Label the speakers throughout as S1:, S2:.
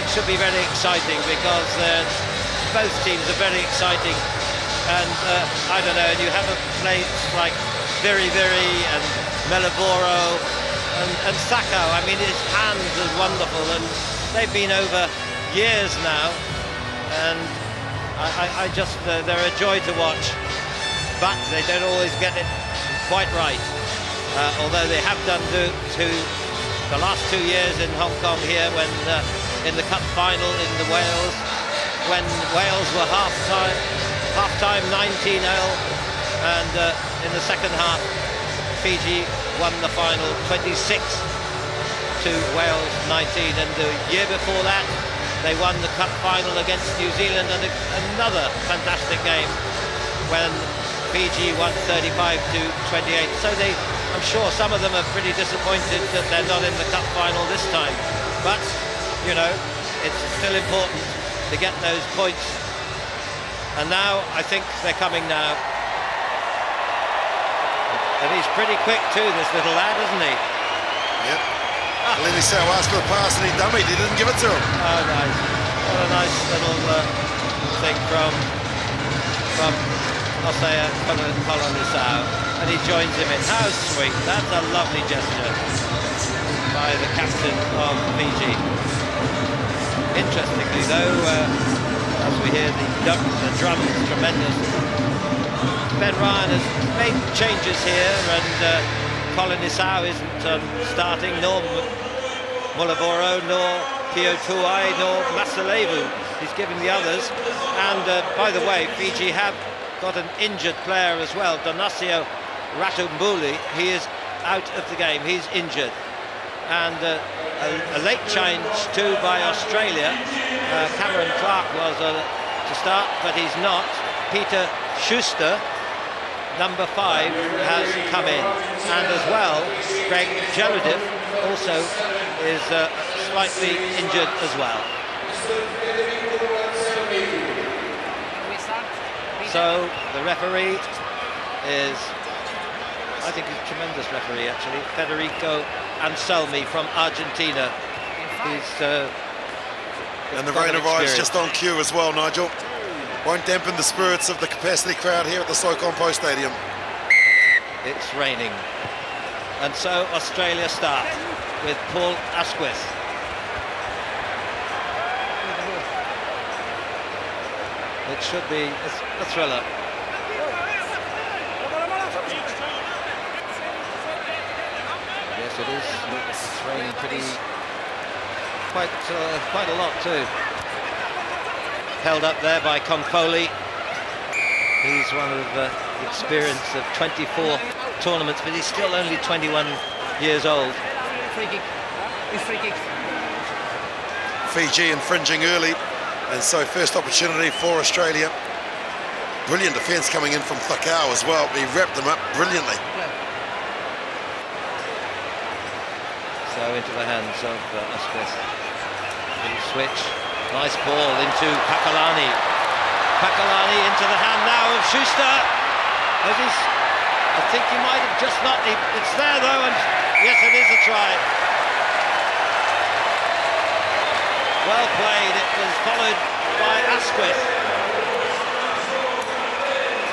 S1: it should be very exciting because both teams are very exciting, and I don't know, and you have a place like Viri and Meliboro and Sakho. I mean, his hands are wonderful, and they've been over years now, and I just they're a joy to watch, but they don't always get it quite right. Although they have done to the last 2 years in Hong Kong here, when in the cup final in the Wales, when Wales were half-time 19-0, and in the second half Fiji won the final 26 to Wales 19, and the year before that they won the cup final against New Zealand, and another fantastic game when Fiji won 35 to 28. So I'm sure some of them are pretty disappointed that they're not in the cup final this time, but you know, it's still important to get those points, and now I think they're coming now. And he's pretty quick too, this little lad, isn't he?
S2: Yep. Linusau asked for the pass and he dummied, he didn't give it to him.
S1: Oh, nice. What a nice little thing from Hosea Linusau. And he joins him in. How sweet. That's a lovely gesture by the captain of Fiji. Interestingly though, as we hear the drums, tremendous. Ben Ryan has made changes here, and Colin Isau isn't starting, nor Mulaboro, nor Pio Tuai, nor Masalevu. He's given the others. And by the way, Fiji have got an injured player as well, Donacio Ratumbuli. He is out of the game, he's injured. And a late change too by Australia. Cameron Clark was to start, but he's not. Peter Schuster, number 5, has come in, and as well Greg Jeludif also is slightly injured as well. So the referee is, I think he's a tremendous referee actually, Federico Anselmi from Argentina. He's
S2: and the rain arrives just on cue as well, Nigel. Won't dampen the spirits of the capacity crowd here at the Sokompo Stadium.
S1: It's raining. And so Australia start with Paul Asquith. It should be a thriller. Yes, it is. It's raining quite a lot too. Held up there by Kongfoli. He's one of the experience of 24 tournaments, but he's still only 21 years old.
S3: Free kick. It's free kick.
S2: Fiji infringing early, and so first opportunity for Australia. Brilliant defence coming in from Thakau as well. He wrapped them up brilliantly.
S1: So into the hands of Asquith. Little switch. Nice ball into Pakalani. Pakalani into the hand now of Schuster. I think he might have just not. It's there though, and yes, it is a try. Well played. It was followed by Asquith.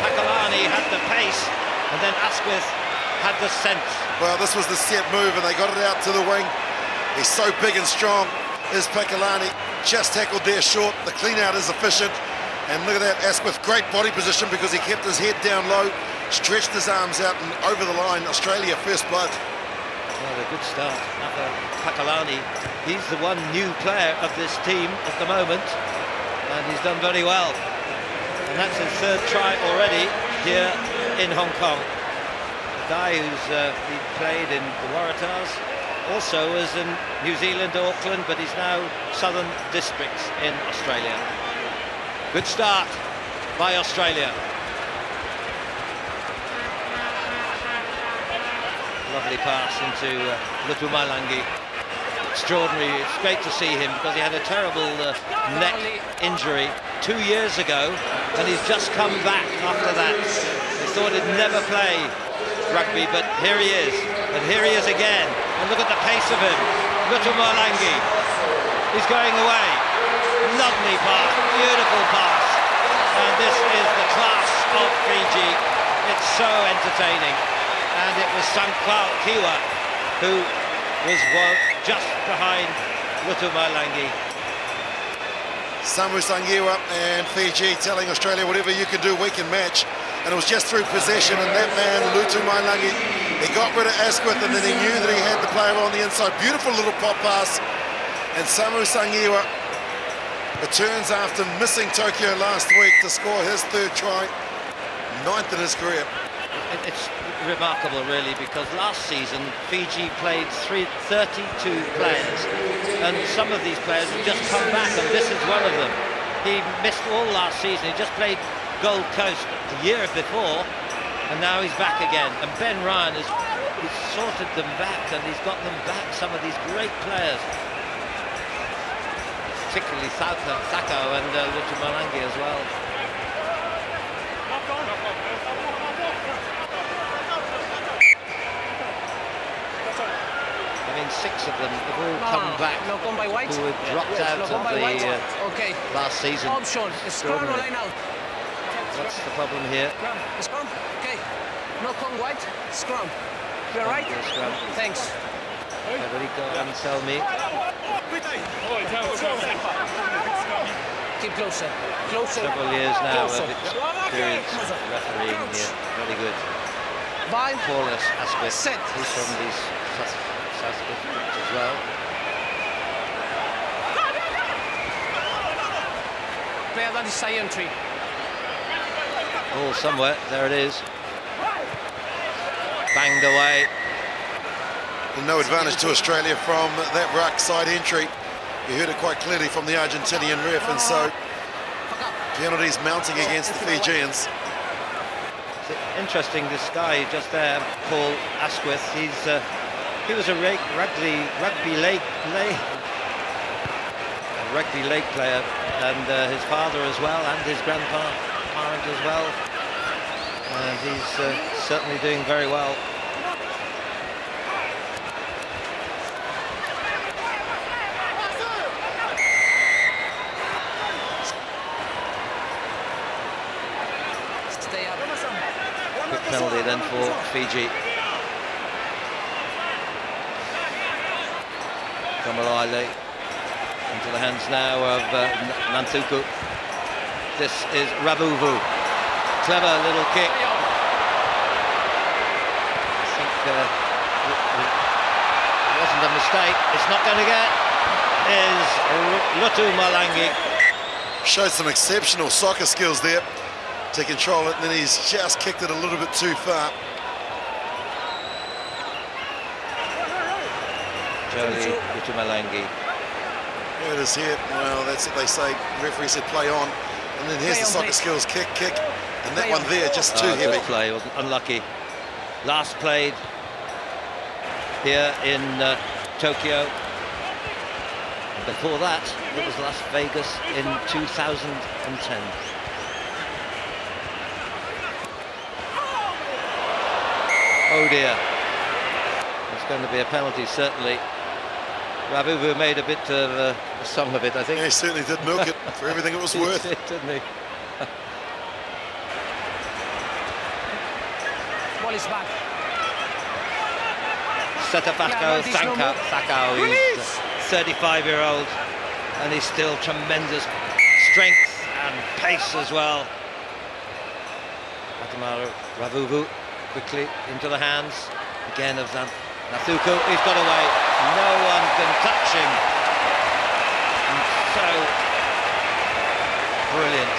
S1: Pakalani had the pace, and then Asquith had the sense.
S2: Well, this was the set move, and they got it out to the wing. He's so big and strong. Is Pakalani, just tackled there short. The clean out is efficient, and look at that, Asquith, great body position because he kept his head down low, stretched his arms out and over the line. Australia first blood.
S1: Well, a good start. Pakalani, he's the one new player of this team at the moment, and he's done very well, and that's his 3rd try already here in Hong Kong. A guy who's he played in the Waratahs, also was in New Zealand, Auckland, but he's now Southern Districts in Australia. Good start by Australia. Lovely pass into Lutumalangi. Extraordinary. It's great to see him because he had a terrible neck injury 2 years ago, and he's just come back after that. They thought he'd never play rugby, but here he is, and here he is again. And look at the pace of him. Lutumalangi. He's going away. Lovely pass, beautiful pass. And this is the class of Fiji. It's so entertaining. And it was Sankau Kiwa who was just behind Lutumalangi.
S2: Samu Sangiwa and Fiji telling Australia, whatever you can do, we can match. And it was just through possession, and that man, Lutumalangi, he got rid of Asquith, and then he knew that he had the player on the inside. Beautiful little pop pass. And Samu Sangiwa returns after missing Tokyo last week to score his third try, 9th in his career.
S1: It's remarkable, really, because last season Fiji played 32 players, and some of these players have just come back, and this is one of them. He missed all last season. He just played Gold Coast the year before, and now he's back again. And Ben Ryan he's sorted them back, and he's got them back, some of these great players, particularly Sakau and Lutumalangi as well. I mean, 6 of them have all come back who had dropped out of the last season.
S3: Option, scrum or line out.
S1: What's the problem here?
S3: Scrum, okay. No con white, scrum. You're right?
S1: Scrum.
S3: Thanks.
S1: Federico Anselmi.
S3: Keep closer. Closer.
S1: Several years now
S3: Closer.
S1: of experience refereeing here. Very good.
S3: Bye.
S1: Paulus Asquith.
S3: Set.
S1: He's from these Asquith groups as well.
S3: Player that is side entry.
S1: Ball somewhere. There it is. Banged away.
S2: And no advantage to Australia from that ruck side entry. You heard it quite clearly from the Argentinian ref, and so penalties mounting against the Fijians.
S1: Interesting, this guy just there, Paul Asquith. He was a rugby league player, and his father as well, and his grandparent as well. And he's certainly doing very well. Quick penalty then for Fiji. Kamalai into the hands now of Nantuku. This is Ravuvu. Clever little kick. I think it wasn't a mistake. It's not going to get. Is Lutumalangi.
S2: Showed some exceptional soccer skills there to control it, and then he's just kicked it a little bit too far.
S1: Jolie Lutumalangi.
S2: There it is here. Well, that's what they say. Referee said play on. And then here's the soccer skills kick. And that one there, just too heavy.
S1: Good play, wasn't unlucky. Last played here in Tokyo. And before that, it was Las Vegas in 2010. Oh dear. It's going to be a penalty, certainly. Ravuvu made a bit of a song of it, I think.
S2: Yeah, he certainly did milk it for everything it was worth.
S1: He did, didn't he?
S3: Ball is back.
S1: Setafako Sakau, he's a 35-year-old, and he's still tremendous strength and pace as well. Wataru Ravuvu quickly into the hands again of Nathuku. He's got away. No one can touch him. And so brilliant.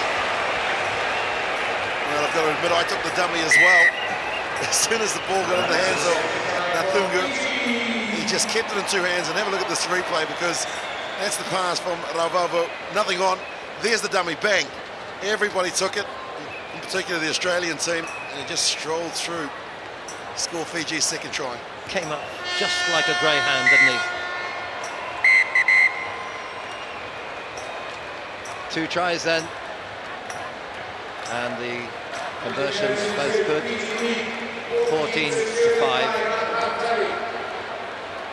S2: Well, I've got to admit, I took the dummy as well. As soon as the ball got in the hands of Nathunga, he just kept it in 2 hands. And have a look at this replay, because that's the pass from Ravuvu. Nothing on. There's the dummy. Bang. Everybody took it, in particular the Australian team, and he just strolled through. Score Fiji's second try.
S1: Came up just like a greyhound, didn't he? 2 tries then, and the conversions both good. 14-5,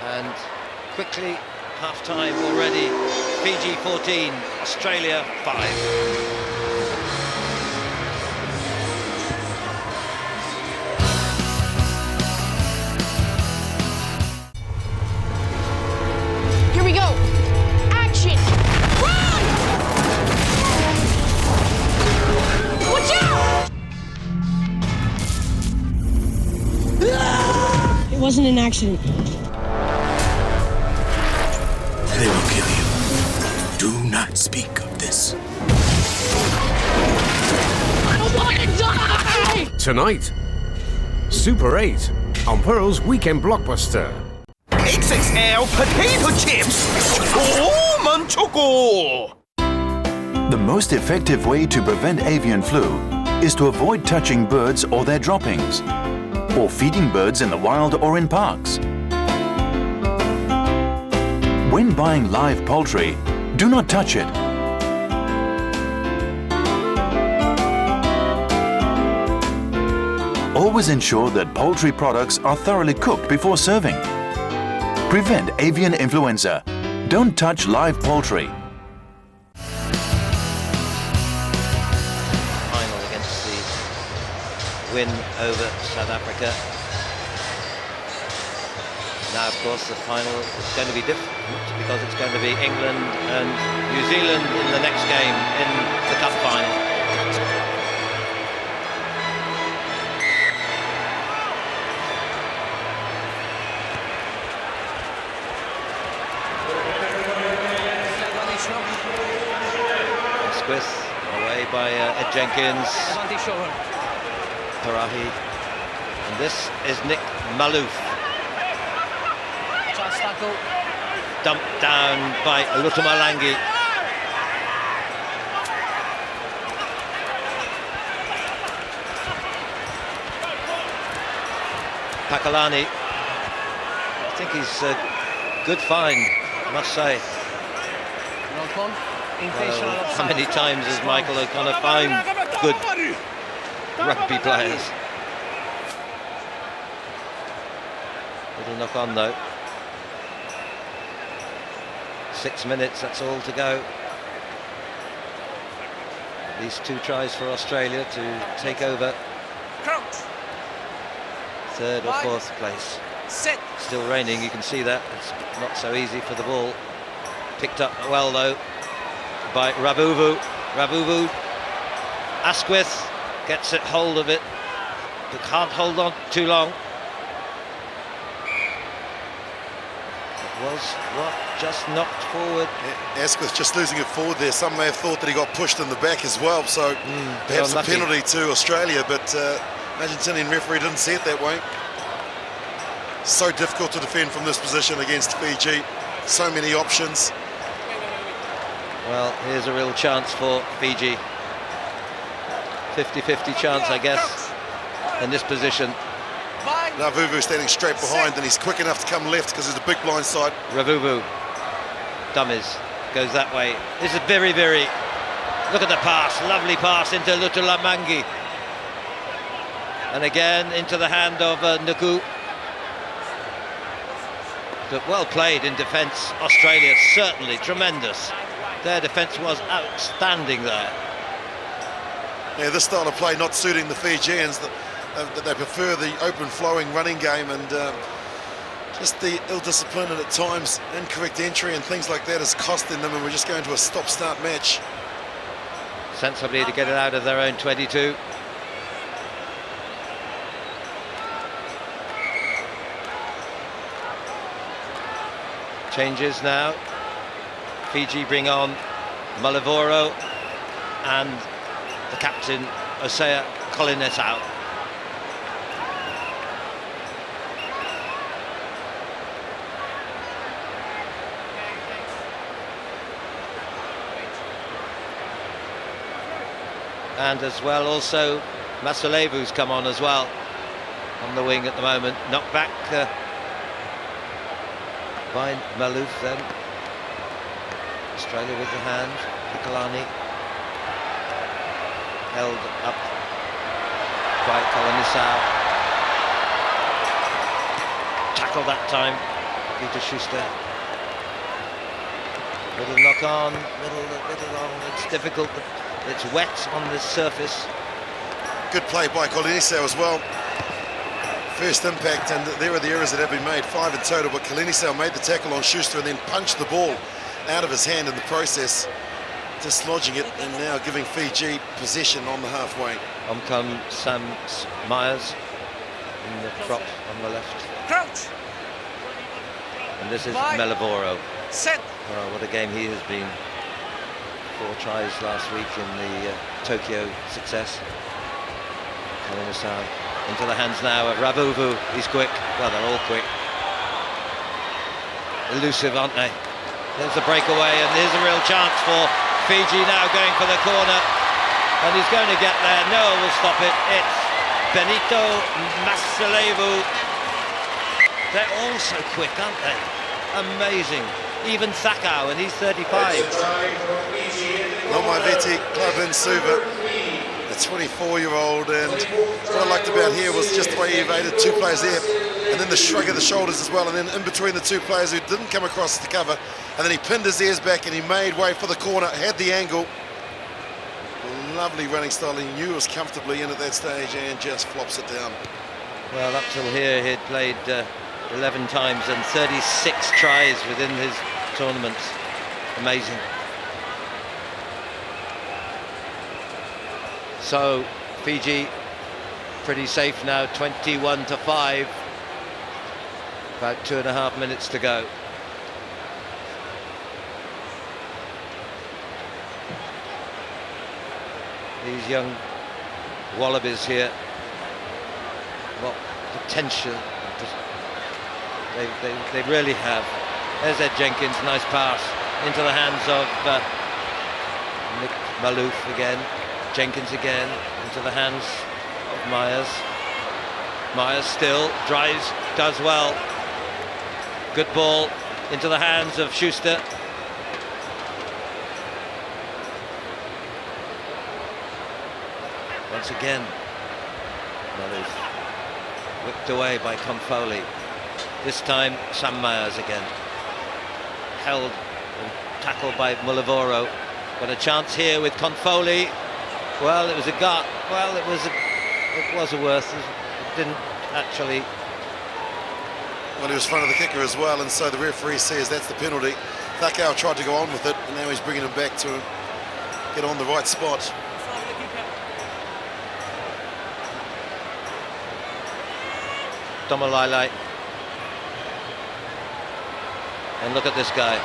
S1: and quickly Half time already. Fiji 14, Australia 5.
S4: It wasn't an accident.
S5: They will kill you. Do not speak of this.
S4: I don't want to die!
S6: Tonight, Super 8 on Pearl's Weekend Blockbuster.
S5: XXL potato chips! Choco Manchoco!
S7: The most effective way to prevent avian flu is to avoid touching birds or their droppings, or feeding birds in the wild or in parks. When buying live poultry, do not touch it. Always ensure that poultry products are thoroughly cooked before serving. Prevent avian influenza. Don't touch live poultry.
S1: Final against the win over South Africa. Now, of course, the final is going to be different because it's going to be England and New Zealand in the next game in the cup final. Asquith away by Ed Jenkins. Parahi. And this is Nick Malouf. Dumped down by Lutamalangi. Pakalani. I think he's a good find, I must say. How many times has Michael O'Connor found good rugby players? Little knock on though. 6 minutes, that's all to go. At least 2 tries for Australia to take over third or fourth place. Still raining, you can see that. It's not so easy for the ball. Picked up well though by Ravuvu. Asquith gets it hold of it, but can't hold on too long. Was what just knocked forward.
S2: Asquith just losing it forward there. Some may have thought that he got pushed in the back as well, so perhaps a penalty to Australia, but Argentinian referee didn't see it that way. So difficult to defend from this position against Fiji. So many options.
S1: Well, here's a real chance for Fiji. 50-50 chance, I guess, in this position.
S2: Ravuvu standing straight behind, and he's quick enough to come left because there's a big blind side.
S1: Ravuvu, dummies, goes that way. This is very, very, look at the pass, lovely pass into Lutulamangi. And again into the hand of Nuku. But well played in defence, Australia, certainly tremendous. Their defence was outstanding there.
S2: Yeah, this style of play not suiting the Fijians. That they prefer the open flowing running game, and just the ill-discipline and at times incorrect entry and things like that is costing them, and we're just going to a stop-start match.
S1: Sensibly to get it out of their own 22. Changes now. Fiji bring on Malavoro and the captain Osea Collins out. And as well also Masulevu's come on as well on the wing at the moment. Knocked back by Malouf then. Australia with the hand. Pakalani held up by Kolonisau. Tackle that time, Peter Schuster. Little knock on, little on. It's difficult. It's wet on this surface.
S2: Good play by Kalinisau as well. First impact, and there are the errors that have been made, 5 in total, but Kalinisau made the tackle on Schuster and then punched the ball out of his hand in the process, dislodging it, and now giving Fiji possession on the halfway.
S1: On comes Sam Myers in the prop on the left.
S3: Crouch.
S1: And this is
S3: Bye.
S1: Melavoro.
S3: Set.
S1: Oh, what a game he has been. 4 tries last week in the Tokyo success. Kalinisau into the hands now of Ravuvu. He's quick. Well, they're all quick. Elusive, aren't they? There's a breakaway, and here's a real chance for Fiji now going for the corner. And he's going to get there. Noah will stop it. It's Benito Masalevu. They're all so quick, aren't they? Amazing. Even Thakau, and he's 35.
S2: Lomaiviti, Club in Suva, the 24-year-old, and what I liked about here was just the way he evaded 2 players there, and then the shrug of the shoulders as well, and then in between the 2 players who didn't come across the cover, and then he pinned his ears back and he made way for the corner, had the angle. Lovely running style. He knew he was comfortably in at that stage and just flops it down.
S1: Well, up till here he'd played 11 times and 36 tries within his tournaments. Amazing. So Fiji pretty safe now, 21-5. About 2.5 minutes to go. These young wallabies here, what potential they really have. There's Ed Jenkins, nice pass into the hands of Nick Malouf again. Jenkins again into the hands of Myers. Myers still drives, does well. Good ball into the hands of Schuster. Once again, Malouf whipped away by Confoli. This time, Sam Myers again. Held and tackled by Mulavoro. Got a chance here with Confoli. Well, it was a gut. Well, it was a worth. It didn't actually.
S2: Well, he was front of the kicker as well, and so the referee says that's the penalty. Thakau tried to go on with it, and now he's bringing him back to get on the right spot.
S1: Tomalai. And look at this guy.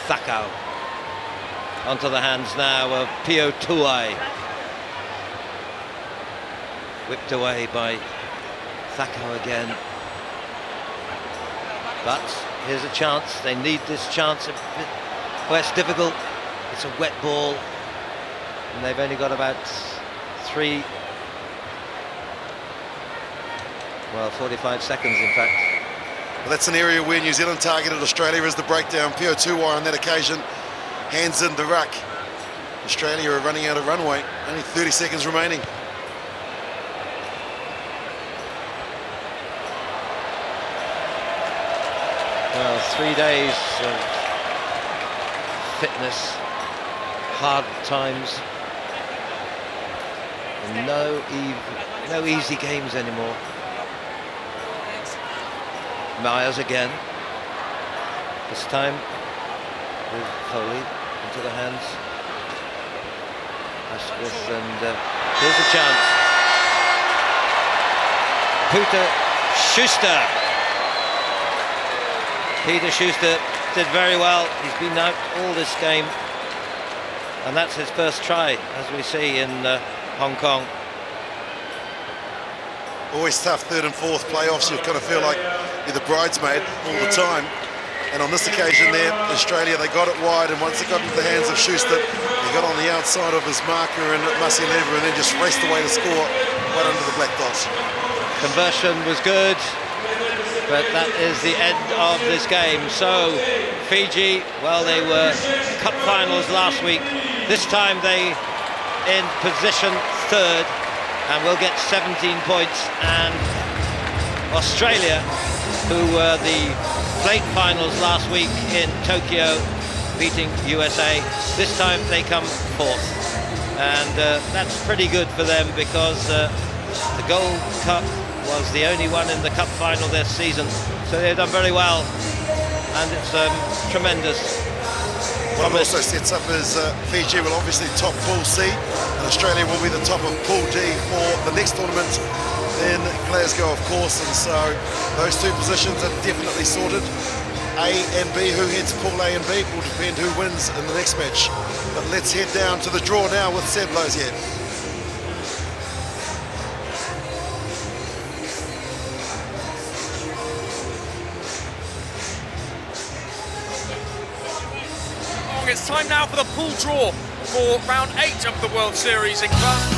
S1: Thakau. Onto the hands now of Pio Tuai. Whipped away by Thakau again. But here's a chance. They need this chance. Well, it's difficult. It's a wet ball. And they've only got about 45 seconds, in fact.
S2: Well, that's an area where New Zealand targeted Australia as the breakdown. Pio Tuai on that occasion hands in the ruck. Australia are running out of runway. Only 30 seconds remaining.
S1: Well, 3 days of fitness, hard times, and no easy games anymore. Myers again. This time with Foley into the hands. Asquith, and here's a chance. Peter Schuster. Peter Schuster did very well. He's been out all this game, and that's his first try, as we see in Hong Kong.
S2: Always tough, 3rd and 4th playoffs. You kind of feel like you're the bridesmaid all the time. And on this occasion there, Australia, they got it wide, and once it got into the hands of Schuster, he got on the outside of his marker and Masalevu, and then just raced away to score right under the black dots.
S1: Conversion was good, but that is the end of this game. So Fiji, well, they were cup finals last week. This time they in position 3rd and will get 17 points. And Australia, who were the played finals last week in Tokyo, beating USA. This time they come fourth, and that's pretty good for them because the Gold Cup was the only one in the cup final this season, so they've done very well, and it's tremendous.
S2: What it also sets up is Fiji will obviously top Pool C, and Australia will be the top of Pool D for the next tournament in Glasgow, of course, and so those two positions are definitely sorted. A and B, who heads Pool A and B will depend who wins in the next match. But let's head down to the draw now with Seb Lozier.
S8: It's time now for the pool draw for round 8 of the World Series in Glasgow.